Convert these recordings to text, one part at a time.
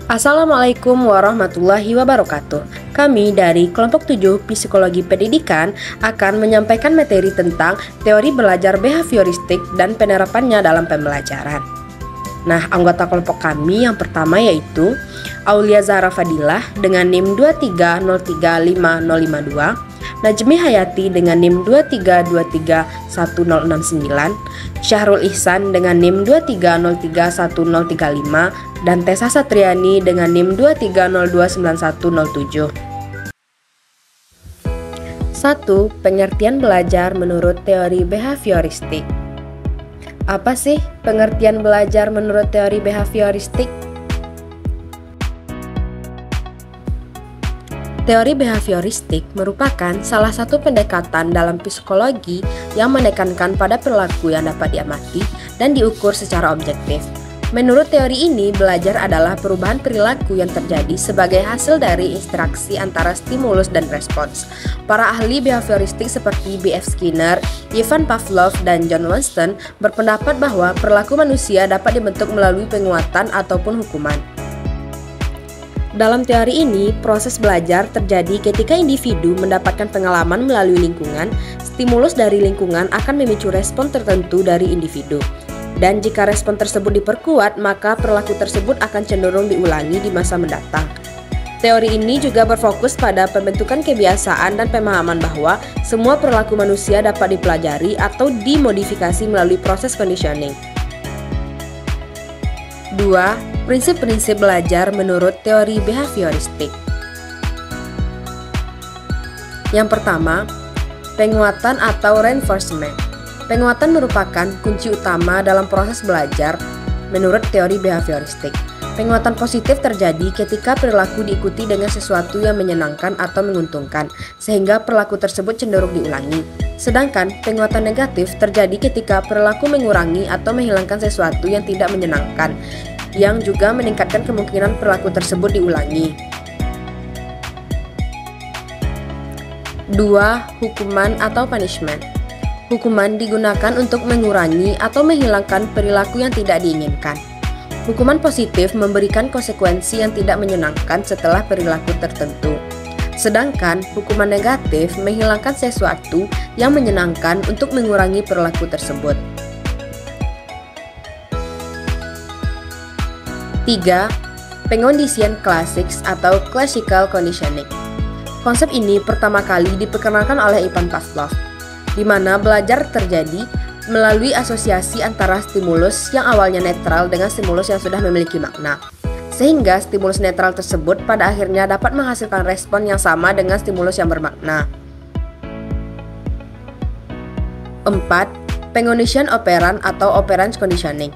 Assalamualaikum warahmatullahi wabarakatuh. Kami dari kelompok 7 Psikologi Pendidikan akan menyampaikan materi tentang teori belajar behavioristik dan penerapannya dalam pembelajaran. Nah, anggota kelompok kami yang pertama yaitu Aulia Zahra Fadilah dengan NIM 230355052, Najmi Hayati dengan NIM 232310069, Syahrul Ihsan dengan NIM 230310035, dan Tessa Satriani dengan NIM 230291007. 1. Pengertian belajar menurut teori behavioristik. Apa sih pengertian belajar menurut teori behavioristik? Teori behavioristik merupakan salah satu pendekatan dalam psikologi yang menekankan pada perilaku yang dapat diamati dan diukur secara objektif. Menurut teori ini, belajar adalah perubahan perilaku yang terjadi sebagai hasil dari interaksi antara stimulus dan respons. Para ahli behavioristik seperti B.F. Skinner, Ivan Pavlov, dan John Winston berpendapat bahwa perilaku manusia dapat dibentuk melalui penguatan ataupun hukuman. Dalam teori ini, proses belajar terjadi ketika individu mendapatkan pengalaman melalui lingkungan. Stimulus dari lingkungan akan memicu respon tertentu dari individu. Dan jika respon tersebut diperkuat, maka perilaku tersebut akan cenderung diulangi di masa mendatang. Teori ini juga berfokus pada pembentukan kebiasaan dan pemahaman bahwa semua perilaku manusia dapat dipelajari atau dimodifikasi melalui proses conditioning. 2. Prinsip-prinsip belajar menurut teori behavioristik. Yang pertama, penguatan atau reinforcement. Penguatan merupakan kunci utama dalam proses belajar menurut teori behavioristik. Penguatan positif terjadi ketika perilaku diikuti dengan sesuatu yang menyenangkan atau menguntungkan, sehingga perilaku tersebut cenderung diulangi. Sedangkan penguatan negatif terjadi ketika perilaku mengurangi atau menghilangkan sesuatu yang tidak menyenangkan, yang juga meningkatkan kemungkinan perilaku tersebut diulangi. 2. Hukuman atau punishment. Hukuman digunakan untuk mengurangi atau menghilangkan perilaku yang tidak diinginkan. Hukuman positif memberikan konsekuensi yang tidak menyenangkan setelah perilaku tertentu. Sedangkan hukuman negatif menghilangkan sesuatu yang menyenangkan untuk mengurangi perilaku tersebut. 3. Pengkondisian klasik atau classical conditioning. Konsep ini pertama kali diperkenalkan oleh Ivan Pavlov, di mana belajar terjadi melalui asosiasi antara stimulus yang awalnya netral dengan stimulus yang sudah memiliki makna. Sehingga stimulus netral tersebut pada akhirnya dapat menghasilkan respon yang sama dengan stimulus yang bermakna. 4. Pengcondition operand atau operant conditioning.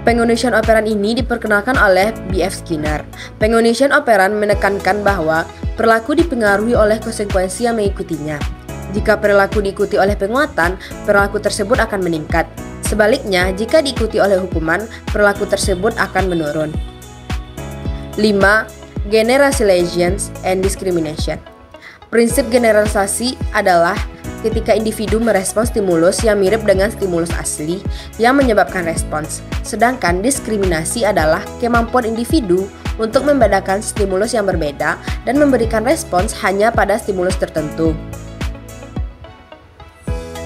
Pengcondition operand ini diperkenalkan oleh B.F. Skinner. Pengcondition operand menekankan bahwa perilaku dipengaruhi oleh konsekuensi yang mengikutinya. Jika perilaku diikuti oleh penguatan, perilaku tersebut akan meningkat. Sebaliknya, jika diikuti oleh hukuman, perilaku tersebut akan menurun. 5. Generalization and discrimination. Prinsip generalisasi adalah ketika individu merespons stimulus yang mirip dengan stimulus asli yang menyebabkan respons. Sedangkan diskriminasi adalah kemampuan individu untuk membedakan stimulus yang berbeda dan memberikan respons hanya pada stimulus tertentu.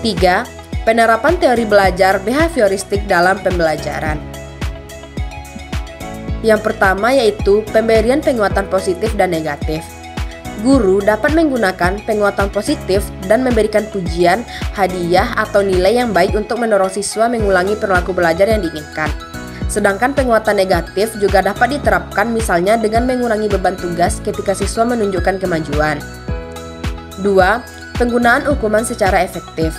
3. Penerapan teori belajar behavioristik dalam pembelajaran. Yang pertama yaitu pemberian penguatan positif dan negatif. Guru dapat menggunakan penguatan positif dan memberikan pujian, hadiah, atau nilai yang baik untuk mendorong siswa mengulangi perilaku belajar yang diinginkan. Sedangkan penguatan negatif juga dapat diterapkan misalnya dengan mengurangi beban tugas ketika siswa menunjukkan kemajuan. 2. Penggunaan hukuman secara efektif.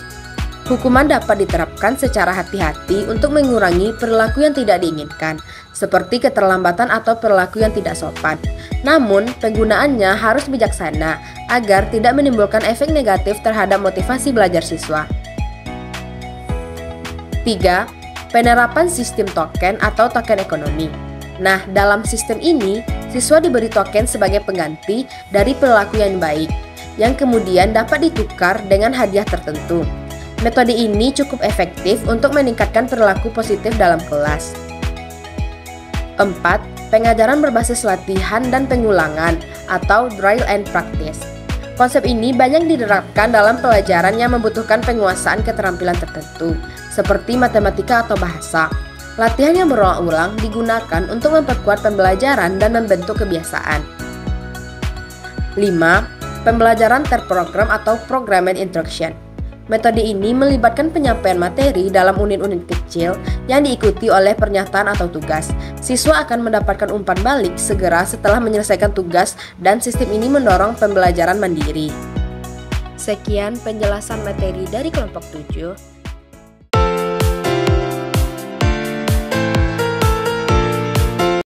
Hukuman dapat diterapkan secara hati-hati untuk mengurangi perilaku yang tidak diinginkan, seperti keterlambatan atau perilaku yang tidak sopan. Namun, penggunaannya harus bijaksana agar tidak menimbulkan efek negatif terhadap motivasi belajar siswa. 3. Penerapan sistem token atau token ekonomi. Nah, dalam sistem ini, siswa diberi token sebagai pengganti dari perilaku yang baik, yang kemudian dapat ditukar dengan hadiah tertentu. Metode ini cukup efektif untuk meningkatkan perilaku positif dalam kelas. 4. pengajaran berbasis latihan dan pengulangan atau trial and practice. Konsep ini banyak diterapkan dalam pelajaran yang membutuhkan penguasaan keterampilan tertentu, seperti matematika atau bahasa. Latihan yang berulang-ulang digunakan untuk memperkuat pembelajaran dan membentuk kebiasaan. 5. Pembelajaran terprogram atau programming instruction. Metode ini melibatkan penyampaian materi dalam unit-unit kecil yang diikuti oleh pernyataan atau tugas. Siswa akan mendapatkan umpan balik segera setelah menyelesaikan tugas dan sistem ini mendorong pembelajaran mandiri. Sekian penjelasan materi dari kelompok 7.